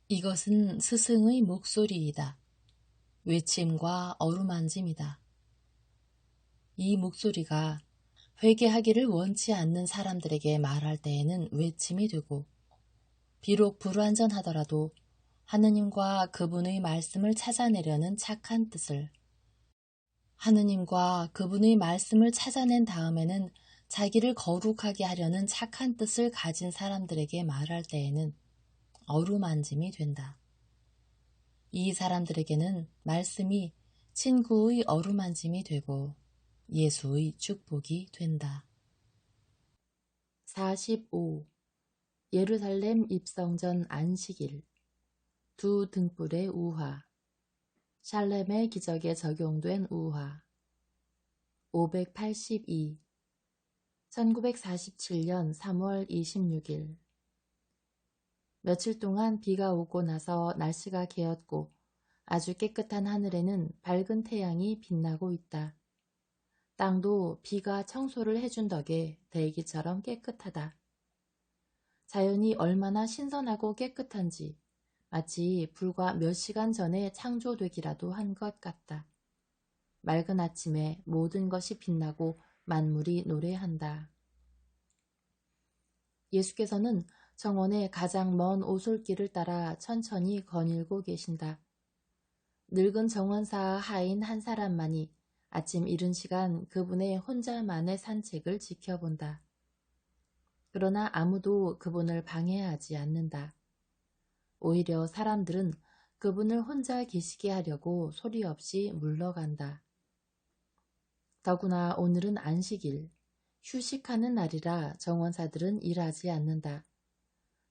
이것은 스승의 목소리이다. 외침과 어루만짐이다. 이 목소리가 회개하기를 원치 않는 사람들에게 말할 때에는 외침이 되고, 비록 불완전하더라도 하느님과 그분의 말씀을 찾아내려는 착한 뜻을, 하느님과 그분의 말씀을 찾아낸 다음에는 자기를 거룩하게 하려는 착한 뜻을 가진 사람들에게 말할 때에는 어루만짐이 된다. 이 사람들에게는 말씀이 친구의 어루만짐이 되고 예수의 축복이 된다. 45. 예루살렘 입성 전 안식일. 두 등불의 우화. 샬렘의 기적에 적용된 우화. 582. 1947년 3월 26일. 며칠 동안 비가 오고 나서 날씨가 개었고 아주 깨끗한 하늘에는 밝은 태양이 빛나고 있다. 땅도 비가 청소를 해준 덕에 대기처럼 깨끗하다. 자연이 얼마나 신선하고 깨끗한지 마치 불과 몇 시간 전에 창조되기라도 한 것 같다. 맑은 아침에 모든 것이 빛나고 만물이 노래한다. 예수께서는 정원의 가장 먼 오솔길을 따라 천천히 거닐고 계신다. 늙은 정원사 하인 한 사람만이 아침 이른 시간 그분의 혼자만의 산책을 지켜본다. 그러나 아무도 그분을 방해하지 않는다. 오히려 사람들은 그분을 혼자 계시게 하려고 소리 없이 물러간다. 더구나 오늘은 안식일, 휴식하는 날이라 정원사들은 일하지 않는다.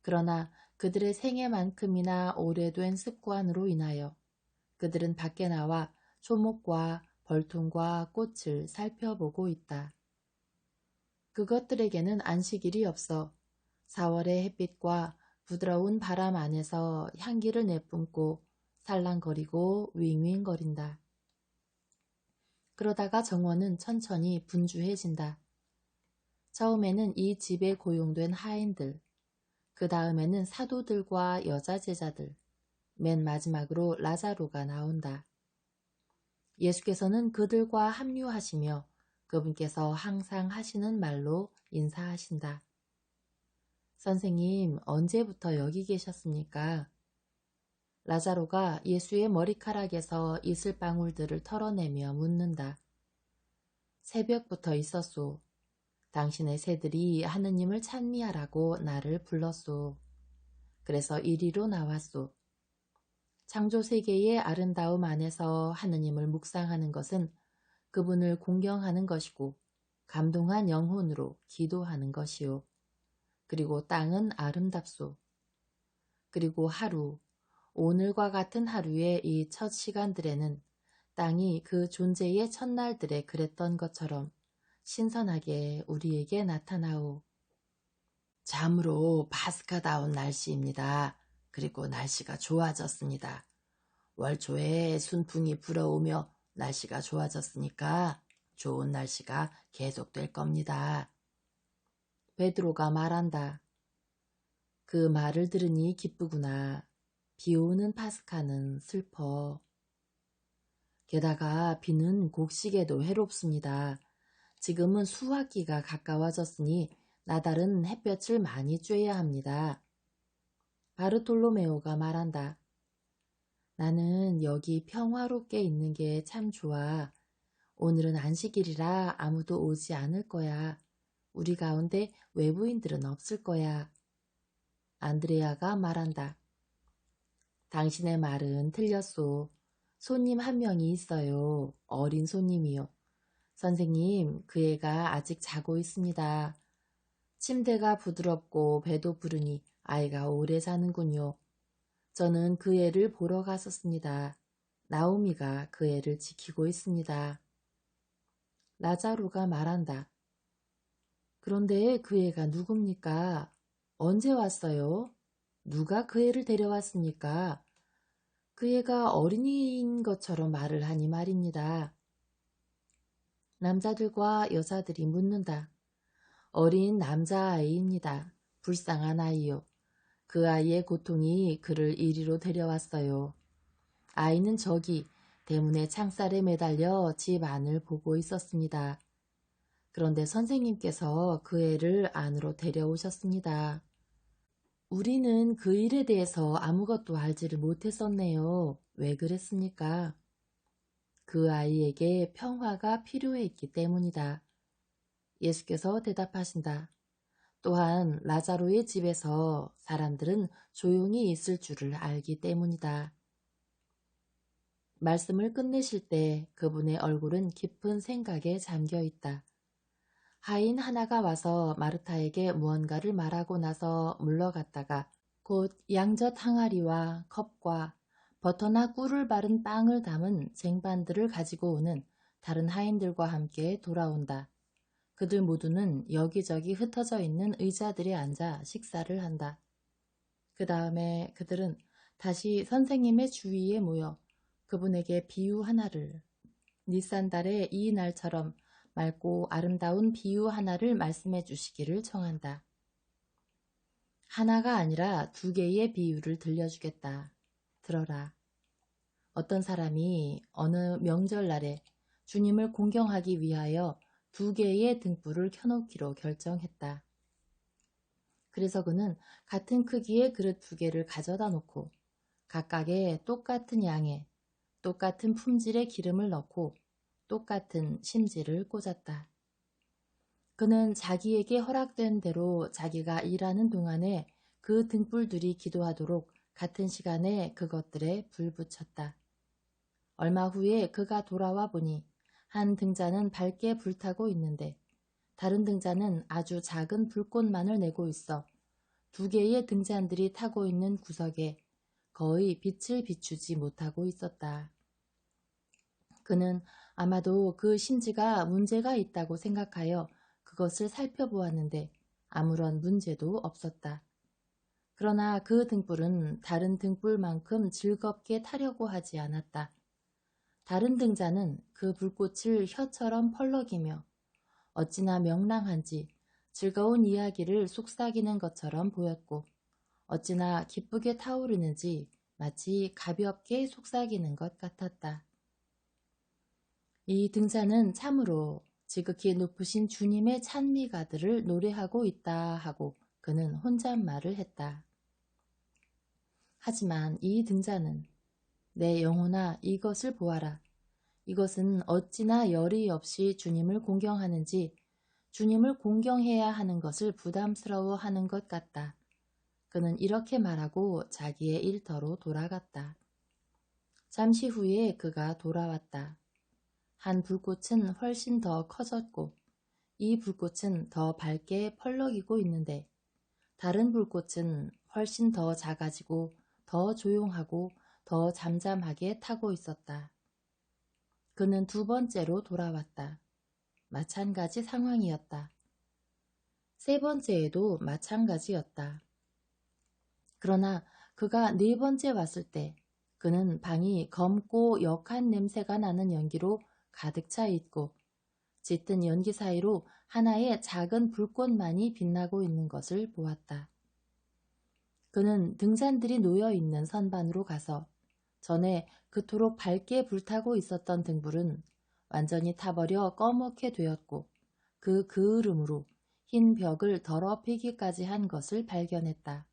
그러나 그들의 생애만큼이나 오래된 습관으로 인하여 그들은 밖에 나와 초목과 벌통과 꽃을 살펴보고 있다. 그것들에게는 안식일이 없어 4월의 햇빛과 부드러운 바람 안에서 향기를 내뿜고 살랑거리고 윙윙거린다. 그러다가 정원은 천천히 분주해진다. 처음에는 이 집에 고용된 하인들, 그 다음에는 사도들과 여자 제자들, 맨 마지막으로 라자로가 나온다. 예수께서는 그들과 합류하시며 그분께서 항상 하시는 말로 인사하신다. 선생님, 언제부터 여기 계셨습니까? 라자로가 예수의 머리카락에서 이슬방울들을 털어내며 묻는다. 새벽부터 있었소. 당신의 새들이 하느님을 찬미하라고 나를 불렀소. 그래서 이리로 나왔소. 창조 세계의 아름다움 안에서 하느님을 묵상하는 것은 그분을 공경하는 것이고 감동한 영혼으로 기도하는 것이요. 그리고 땅은 아름답소. 그리고 하루, 오늘과 같은 하루의 이 첫 시간들에는 땅이 그 존재의 첫날들에 그랬던 것처럼 신선하게 우리에게 나타나오. 참으로 파스카다운 날씨입니다. 그리고 날씨가 좋아졌습니다. 월초에 순풍이 불어오며 날씨가 좋아졌으니까 좋은 날씨가 계속될 겁니다. 베드로가 말한다. 그 말을 들으니 기쁘구나. 비 오는 파스카는 슬퍼. 게다가 비는 곡식에도 해롭습니다. 지금은 수확기가 가까워졌으니 나달은 햇볕을 많이 쬐야 합니다. 바르톨로메오가 말한다. 나는 여기 평화롭게 있는 게 참 좋아. 오늘은 안식일이라 아무도 오지 않을 거야. 우리 가운데 외부인들은 없을 거야. 안드레아가 말한다. 당신의 말은 틀렸소. 손님 한 명이 있어요. 어린 손님이요. 선생님, 그 애가 아직 자고 있습니다. 침대가 부드럽고 배도 부르니 아이가 오래 자는군요. 저는 그 애를 보러 갔었습니다. 나오미가 그 애를 지키고 있습니다. 라자로가 말한다. 그런데 그 애가 누굽니까? 언제 왔어요? 누가 그 애를 데려왔습니까? 그 애가 어린이인 것처럼 말을 하니 말입니다. 남자들과 여자들이 묻는다. 어린 남자아이입니다. 불쌍한 아이요. 그 아이의 고통이 그를 이리로 데려왔어요. 아이는 저기 대문의 창살에 매달려 집 안을 보고 있었습니다. 그런데 선생님께서 그 애를 안으로 데려오셨습니다. 우리는 그 일에 대해서 아무것도 알지를 못했었네요. 왜 그랬습니까? 그 아이에게 평화가 필요했기 때문이다. 예수께서 대답하신다. 또한 라자로의 집에서 사람들은 조용히 있을 줄을 알기 때문이다. 말씀을 끝내실 때 그분의 얼굴은 깊은 생각에 잠겨 있다. 하인 하나가 와서 마르타에게 무언가를 말하고 나서 물러갔다가 곧 양젓 항아리와 컵과 버터나 꿀을 바른 빵을 담은 쟁반들을 가지고 오는 다른 하인들과 함께 돌아온다. 그들 모두는 여기저기 흩어져 있는 의자들에 앉아 식사를 한다. 그 다음에 그들은 다시 선생님의 주위에 모여 그분에게 비유 하나를, 니산달의 이 날처럼 맑고 아름다운 비유 하나를 말씀해 주시기를 청한다. 하나가 아니라 2개의 비유를 들려주겠다. 들어라. 어떤 사람이 어느 명절날에 주님을 공경하기 위하여 2개의 등불을 켜놓기로 결정했다. 그래서 그는 같은 크기의 그릇 2개를 가져다 놓고 각각에 똑같은 양의 똑같은 품질의 기름을 넣고 똑같은 심지를 꽂았다. 그는 자기에게 허락된 대로 자기가 일하는 동안에 그 등불들이 기도하도록 같은 시간에 그것들에 불 붙였다. 얼마 후에 그가 돌아와 보니 한 등잔은 밝게 불타고 있는데 다른 등잔은 아주 작은 불꽃만을 내고 있어 2개의 등잔들이 타고 있는 구석에 거의 빛을 비추지 못하고 있었다. 그는 아마도 그 심지가 문제가 있다고 생각하여 그것을 살펴보았는데 아무런 문제도 없었다. 그러나 그 등불은 다른 등불만큼 즐겁게 타려고 하지 않았다. 다른 등잔은 그 불꽃을 혀처럼 펄럭이며 어찌나 명랑한지 즐거운 이야기를 속삭이는 것처럼 보였고 어찌나 기쁘게 타오르는지 마치 가볍게 속삭이는 것 같았다. 이 등잔은 참으로 지극히 높으신 주님의 찬미가들을 노래하고 있다 하고 그는 혼잣말을 했다. 하지만 이 등잔은 내 영혼아 이것을 보아라. 이것은 어찌나 열의 없이 주님을 공경하는지 주님을 공경해야 하는 것을 부담스러워하는 것 같다. 그는 이렇게 말하고 자기의 일터로 돌아갔다. 잠시 후에 그가 돌아왔다. 한 불꽃은 훨씬 더 커졌고 이 불꽃은 더 밝게 펄럭이고 있는데 다른 불꽃은 훨씬 더 작아지고 더 조용하고 더 잠잠하게 타고 있었다. 그는 2번째로 돌아왔다. 마찬가지 상황이었다. 3번째에도 마찬가지였다. 그러나 그가 4번째 왔을 때 그는 방이 검고 역한 냄새가 나는 연기로 가득 차 있고 짙은 연기 사이로 하나의 작은 불꽃만이 빛나고 있는 것을 보았다. 그는 등잔들이 놓여 있는 선반으로 가서 전에 그토록 밝게 불타고 있었던 등불은 완전히 타버려 꺼멓게 되었고 그 그을음으로 흰 벽을 더럽히기까지 한 것을 발견했다.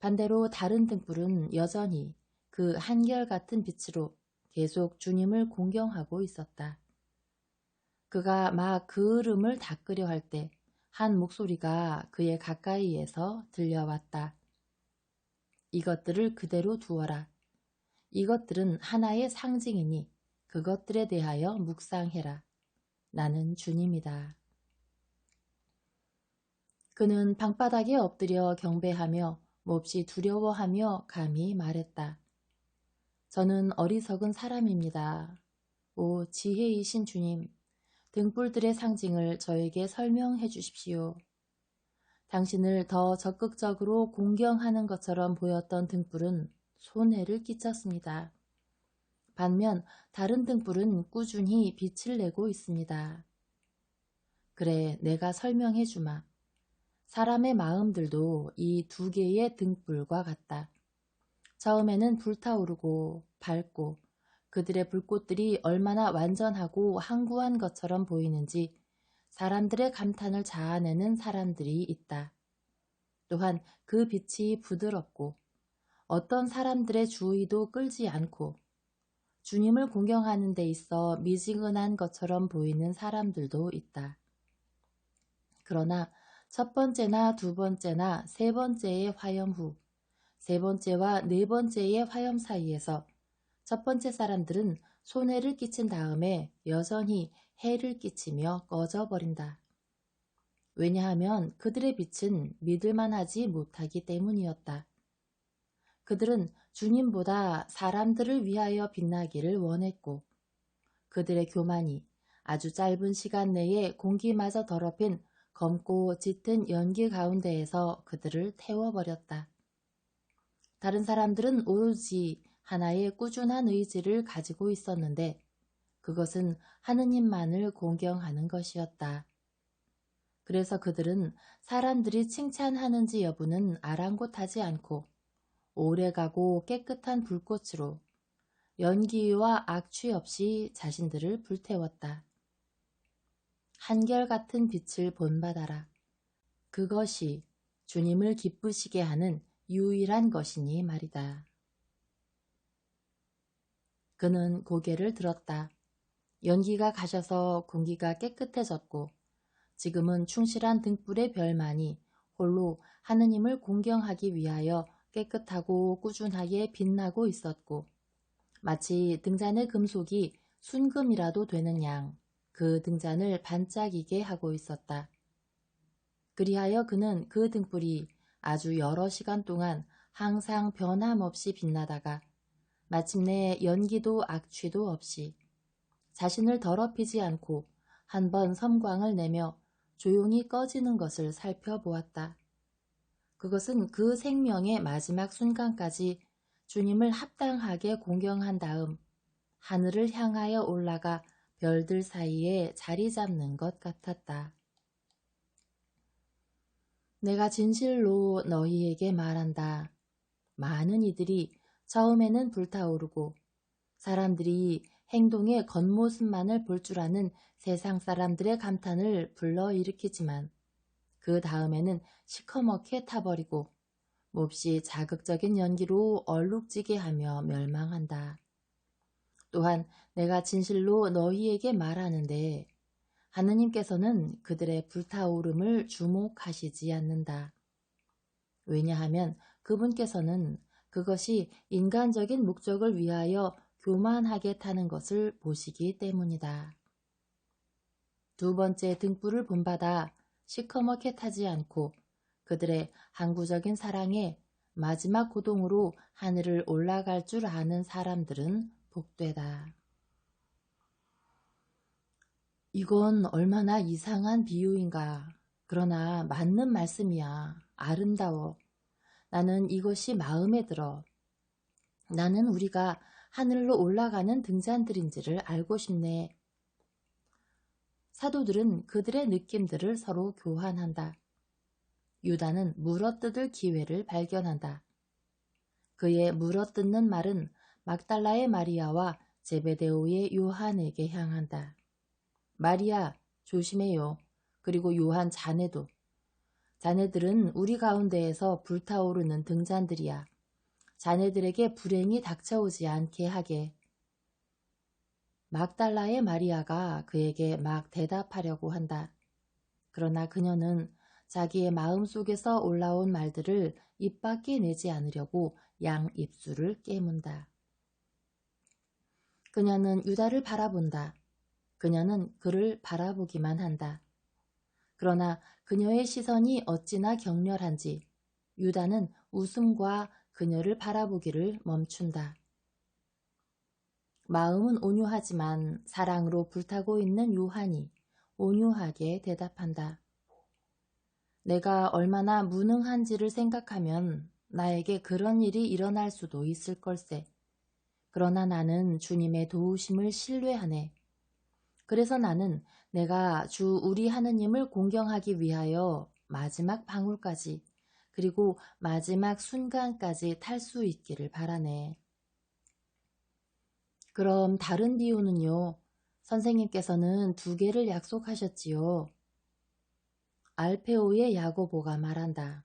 반대로 다른 등불은 여전히 그 한결같은 빛으로 계속 주님을 공경하고 있었다. 그가 막 그을음을 닦으려 할 때 한 목소리가 그의 가까이에서 들려왔다. 이것들을 그대로 두어라. 이것들은 하나의 상징이니 그것들에 대하여 묵상해라. 나는 주님이다. 그는 방바닥에 엎드려 경배하며 몹시 두려워하며 감히 말했다. 저는 어리석은 사람입니다. 오 지혜이신 주님, 등불들의 상징을 저에게 설명해 주십시오. 당신을 더 적극적으로 공경하는 것처럼 보였던 등불은 손해를 끼쳤습니다. 반면 다른 등불은 꾸준히 빛을 내고 있습니다. 그래, 내가 설명해 주마. 사람의 마음들도 이 두 개의 등불과 같다. 처음에는 불타오르고 밝고 그들의 불꽃들이 얼마나 완전하고 항구한 것처럼 보이는지 사람들의 감탄을 자아내는 사람들이 있다. 또한 그 빛이 부드럽고 어떤 사람들의 주의도 끌지 않고 주님을 공경하는 데 있어 미지근한 것처럼 보이는 사람들도 있다. 그러나 첫 번째나 두 번째나 세 번째의 화염 후, 세 번째와 네 번째의 화염 사이에서 첫 번째 사람들은 손해를 끼친 다음에 여전히 해를 끼치며 꺼져버린다. 왜냐하면 그들의 빛은 믿을만하지 못하기 때문이었다. 그들은 주님보다 사람들을 위하여 빛나기를 원했고 그들의 교만이 아주 짧은 시간 내에 공기마저 더럽힌 검고 짙은 연기 가운데에서 그들을 태워버렸다. 다른 사람들은 오로지 하나의 꾸준한 의지를 가지고 있었는데 그것은 하느님만을 공경하는 것이었다. 그래서 그들은 사람들이 칭찬하는지 여부는 아랑곳하지 않고 오래가고 깨끗한 불꽃으로 연기와 악취 없이 자신들을 불태웠다. 한결같은 빛을 본받아라. 그것이 주님을 기쁘시게 하는 유일한 것이니 말이다. 그는 고개를 들었다. 연기가 가셔서 공기가 깨끗해졌고 지금은 충실한 등불의 별만이 홀로 하느님을 공경하기 위하여 깨끗하고 꾸준하게 빛나고 있었고 마치 등잔의 금속이 순금이라도 되는 양 그 등잔을 반짝이게 하고 있었다. 그리하여 그는 그 등불이 아주 여러 시간 동안 항상 변함없이 빛나다가 마침내 연기도 악취도 없이 자신을 더럽히지 않고 한 번 섬광을 내며 조용히 꺼지는 것을 살펴보았다. 그것은 그 생명의 마지막 순간까지 주님을 합당하게 공경한 다음 하늘을 향하여 올라가 별들 사이에 자리 잡는 것 같았다. 내가 진실로 너희에게 말한다. 많은 이들이 처음에는 불타오르고 사람들이 행동의 겉모습만을 볼 줄 아는 세상 사람들의 감탄을 불러일으키지만 그 다음에는 시커멓게 타버리고 몹시 자극적인 연기로 얼룩지게 하며 멸망한다. 또한 내가 진실로 너희에게 말하는데 하느님께서는 그들의 불타오름을 주목하시지 않는다. 왜냐하면 그분께서는 그것이 인간적인 목적을 위하여 교만하게 타는 것을 보시기 때문이다. 두 번째 등불을 본받아 시커멓게 타지 않고 그들의 항구적인 사랑에 마지막 고동으로 하늘을 올라갈 줄 아는 사람들은 복되다. 이건 얼마나 이상한 비유인가. 그러나 맞는 말씀이야. 아름다워. 나는 이것이 마음에 들어. 나는 우리가 하늘로 올라가는 등잔들인지를 알고 싶네. 사도들은 그들의 느낌들을 서로 교환한다. 유다는 물어뜯을 기회를 발견한다. 그의 물어뜯는 말은 막달라의 마리아와 제베데오의 요한에게 향한다. 마리아, 조심해요. 그리고 요한 자네도. 자네들은 우리 가운데에서 불타오르는 등잔들이야. 자네들에게 불행이 닥쳐오지 않게 하게. 막달라의 마리아가 그에게 막 대답하려고 한다. 그러나 그녀는 자기의 마음속에서 올라온 말들을 입 밖에 내지 않으려고 양 입술을 깨문다. 그녀는 유다를 바라본다. 그녀는 그를 바라보기만 한다. 그러나 그녀의 시선이 어찌나 격렬한지 유다는 웃음과 그녀를 바라보기를 멈춘다. 마음은 온유하지만 사랑으로 불타고 있는 요한이 온유하게 대답한다. 내가 얼마나 무능한지를 생각하면 나에게 그런 일이 일어날 수도 있을 걸세. 그러나 나는 주님의 도우심을 신뢰하네. 그래서 나는 내가 주 우리 하느님을 공경하기 위하여 마지막 방울까지, 그리고 마지막 순간까지 탈 수 있기를 바라네. 그럼 다른 비유는요? 선생님께서는 2개를 약속하셨지요. 알페오의 야고보가 말한다.